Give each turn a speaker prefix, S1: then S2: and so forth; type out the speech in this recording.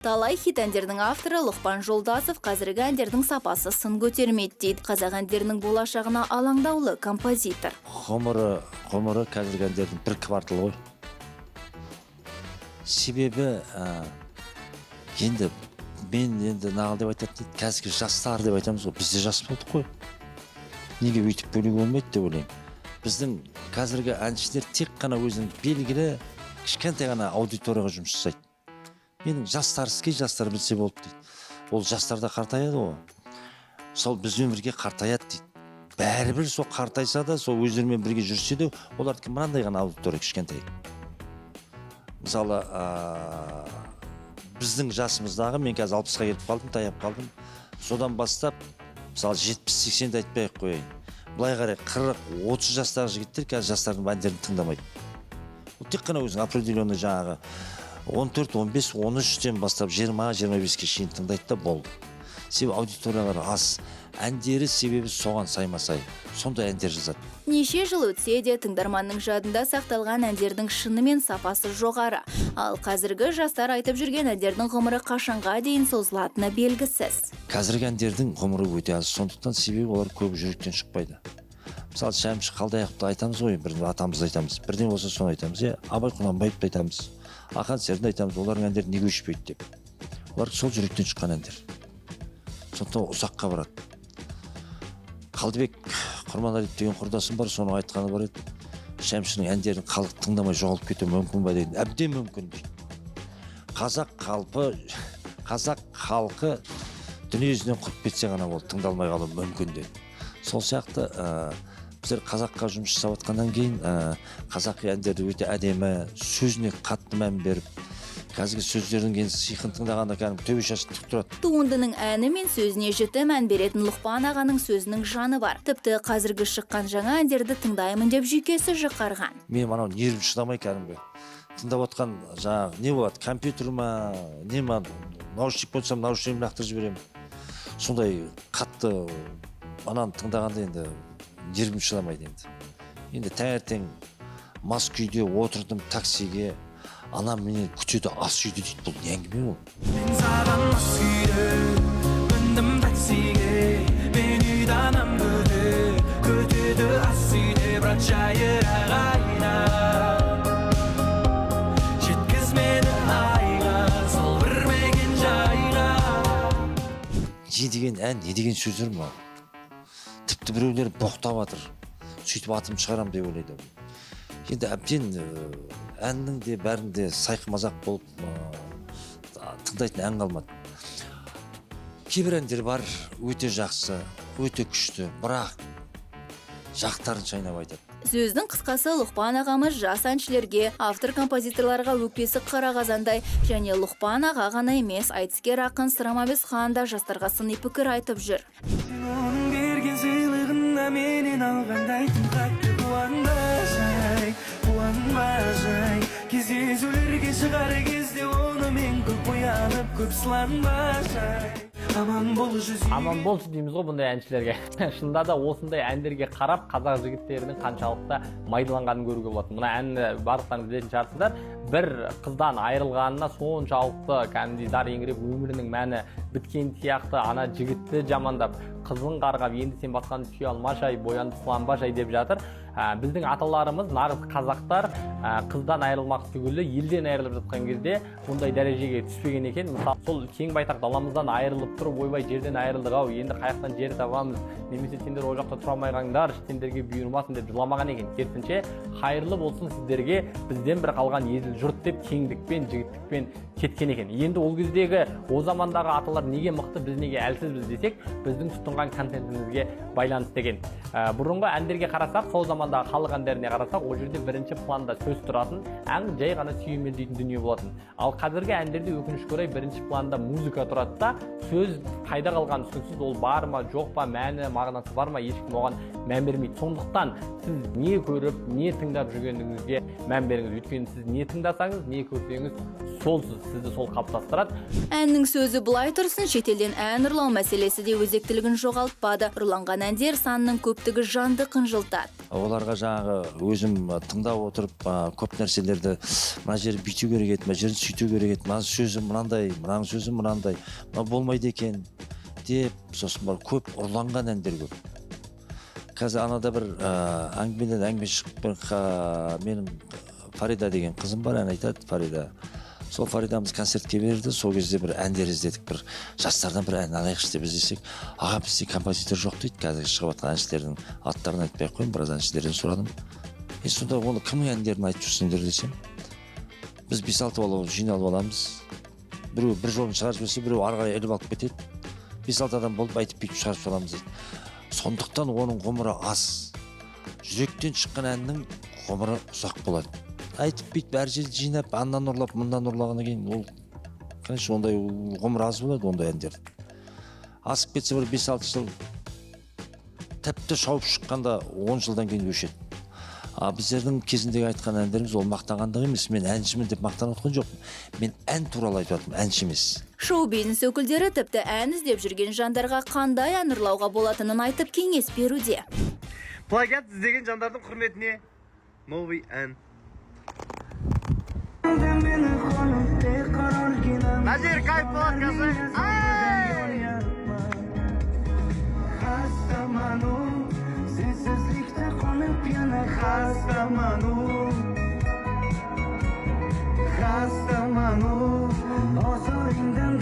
S1: Талай хит әндердің авторы Лұқпан Жолдасов қазіргі әндердің сапасы сын көтермейді дейді. Қазақ әндерінің болашағына алаңдаулы композитор.
S2: Ғұмыры қазіргі әндердің бір кварталы ғой. Себебі мен нағыл деп айтады, қазіргі жастар деп айтамыз ғой, бізде жас болдық қой. Неге өйтіп бөлігі болмайды деп ойлаймын. Біздің қазіргі әншілер тек қана өзінің белгілі кішкентай ғана аудиторияға жұмыс жасайды. Менің жастар білсе болды дейді. Ол жастарда қартаяды ғой. Сол бізбен бірге қартаяды дейді. Бәрібір сол қартайса да, сол өздерімен бірге жүрсе де, олардікі мынандай ғана аудитория кішкентай. Мысалы, біздің жасымыздағы, мен қазір 60-ға келіп қалдым, таяп қалдым. Содан бастап, мысалы 70-80-ді айтпай қойайын. Былай қарай 40-30 жастағы жігіттер қазір жастардың әндерін тыңдамайды. Ол тек қана өзінің определенный жаңағы 14, 15, 13-тен бастап 20-25-ке шейін тыңдайды да болды. Себебі аудиториялары аз. Әндері себебі соған саймасай. Сондай әндер жазады.
S1: Неше жыл өтсе де тыңдарманның жадында сақталған әндердің шынымен сапасы жоғары. Ал қазіргі жастар айтып жүрген әндердің ғұмыры қашанға дейін созылатыны белгісіз.
S2: Қазіргі әндердің ғұмыры өте аз. Сондықтан себебі олар көп жүректен шықпайды. Мысалы, Шәмші Қалдаяқовты айтамыз ғой, бірден атамызды айтамыз. Бірден болса соны айтамыз. Абай Құнанбаевты айтамыз. Ақан Сердін айтамыз, олардың әндері неге өшпейді деп. Олар сол жүректен шыққан әндер. Сондықтан ұзаққа барады. Қалдыбек Құрманәлиев деген құрдасым бар, соны айтқаны бар еді. Шәмшінің әндерін халық тыңдамай жоғалып кетуі мүмкін ба деген. Әбден мүмкін дейді. Қазақ халқы дүниесінен құрып кетсе ғана ол тыңдалмай қалуы мүмкін деді. Сол сияқты біздер қазаққа жұмыс жасап жатқаннан кейін қазақи әндерді өте әдемі, сөзіне қатты мән беріп, қазіргі сөздердің кейін сыйқын тыңдағанда кәдімгі төбе шашы тік тұрады.
S1: Туындының әні мен сөзіне жіті мән беретін Лұқпан ағаның сөзінің жаны бар. Тіпті қазіргі шыққан жаңа әндерді тыңдаймын деп жүйкесі жұқарған.
S2: Мен анау нервім шыдамай кәдімгі тыңдап отқан жаңағы не болады, компьютер ма, не ма, наушник болсам наушнигімді лақтырып жіберемін. Сондай қатты ананы тыңдағанда енді нервім шыдамайды енді. Енді таңертең мас күйде отырдым таксиге, анам мені күтеді ас үйде дейді, бұл не әңгіме ол?
S3: Мен саған мас күйде міндім таксиге, мен үйді анам күтеді ас үйде, бірақ жайырақ айна. Жеткіз мені айға, сол бір мекен жайға.
S2: Не деген ән, не деген сөздер ма? Тіпті біреулер боқтап жатыр, сөйтіп атым шығарам деп ойлайды. Енді әбден әннің де бәрінде сайқы мазақ болып тыңдайтын ән қалмады. Кейбір әндер бар, өте жақсы, өте күшті, бірақ жақтарын шайнап айтады.
S1: Сөздің қысқасы Лұқпан ағамыз жас әншілерге, автор-композиторларға өкпесі қара қазандай, және Лұқпан аға ғана емес, айтыскер ақын Сырамабес хан да жастарға сыни пікір айтып жүр.
S3: Оның берген сыйлығына менен алғандай тым қатты қуанбай, кездесулерге шығар кезде оны мен көп оянып, көп сыланбай. Аман
S4: болшы дейміз ғой бұндай әншілерге. Шынында да осындай әндерге қарап қазақ жігіттерінің қаншалықты майдаланғанын көруге болады. Мына әнді барлықтарыңыз білетін шығарсыздар. Бір қыздан айырылғанына соншалықты кәдімгідей дар еңіреп өмірінің мәні біткен сияқты ана жігітті жамандап, қызын қарғап, енді сен басқаны сүйе алмашай, боянды сыланбашай деп жатыр. Біздің аталарымыз, нағыз қазақтар қыздан айырылмақ түгілі елден айырылып жатқан кезде бұндай дәрежеге түспеген екен. Мысалы, сол кең байтақ даламыздан айырылып тұрып, ойбай жерден айырылдық ау, енді қаяқтан жер табамыз, немесе сендер о жақта тұра алмайғаңдар, сендерге бұйырмасын деп жыламаған екен. Керісінше, қайырлы болсын сіздерге, бізден бір қалған еділ жұрт деп кеңдікпен, жігіттікпен кеткен екен. Енді ол кездегі, о замандағы аталар неге мықты, біз неге әлсізбіз десек, біздің тұтынған контентімізге байланысты екен. Бұрынғы әндерге қарасақ, сол замандағы халық әндеріне қарасақ, ол жерде бірінші планда сөз тұратын, ән жай ғана сүйемелдейтін дүние болатын. Ал қазіргі әндерде өкінішке орай бірінші планда музыка тұрады да, сөз қайда қалған түсініксіз, ол бар ма, жоқ па, мәні, мағынасы бар ма, ешкім оған мән бермейді. Сондықтан сіз не көріп, не тыңдап жүргеніңізге мән беріңіз. Өйткені сіз не тыңдасаңыз, не көрсеңіз, сізді сол қалыптастырады.
S1: Әннің сөзі былай тұрсын, шетелден ән ұрлау мәселесі де өзектілігін жоғалтпады. Ұрланған әндер санының көптігі жанды қынжылтады.
S2: Ол оларға жаңағы өзім тыңдап отырып көп нәрселерді мына жер бүйту керек еді, мына жерін сөйту керек еді, мына сөзі мынандай, мынаның сөзі мынандай, мына болмайды екен деп, сосын бар көп ұрланған әндер көп. Қазір анада бір әңгімеден әңгіме шығып менің Фарида деген қызым бар, ән айтады Фарида. Сол Фаридамыз концертке берді, сол кезде бір әндер іздедік, бір жастардан бір ән алайықшы деп іздесек, аға бізде композитор жоқ дейді, қазір шығып жатқан әншілердің аттарын айтпай ақ қойын, біраз әншілерден сұрадым. Сонда оны кімнің әндерін айтып жүрсіңдер десем, біз 5-6 бала жиналып аламыз, біреу бір жолын шығарып жіберсе, біреу ары қарай іліп алып кетеді, 5-6 адам болып айтып бүйтіп шығарып аламыз дейді. Сондықтан оның ғұмыры аз, жүректен шыққан әннің ғұмыры ұзақ болады. Айтып бүйтіп әр жерді жинап, аннан ұрлап, мындан ұрлағаннан кейін ол, конечно, ондай ғұмыр аз болады, ондай әндер. Асып кетсе бір 5-6 жыл, тіпті шауып шыққанда 10 жылдан кейін өшеді. Біздердің кезіндегі айтқан әндеріміз ол мақтанғандық емес, мен әншімін деп мақтанып отқан жоқпын. Мен ән туралы айтып жатырмын, әнші емес.
S1: Шоу-бизнес өкілдері тіпті ән іздеп жүрген жандарға қандай ән ұрлауға болатынын айтып кеңес беруде.
S5: Плагиат іздеген жандардың құрметіне новый ән. Назир, кайф болады қазір. Хастаману, сенсізлікті қонып yana хастаману. Хастаману, озорыңдан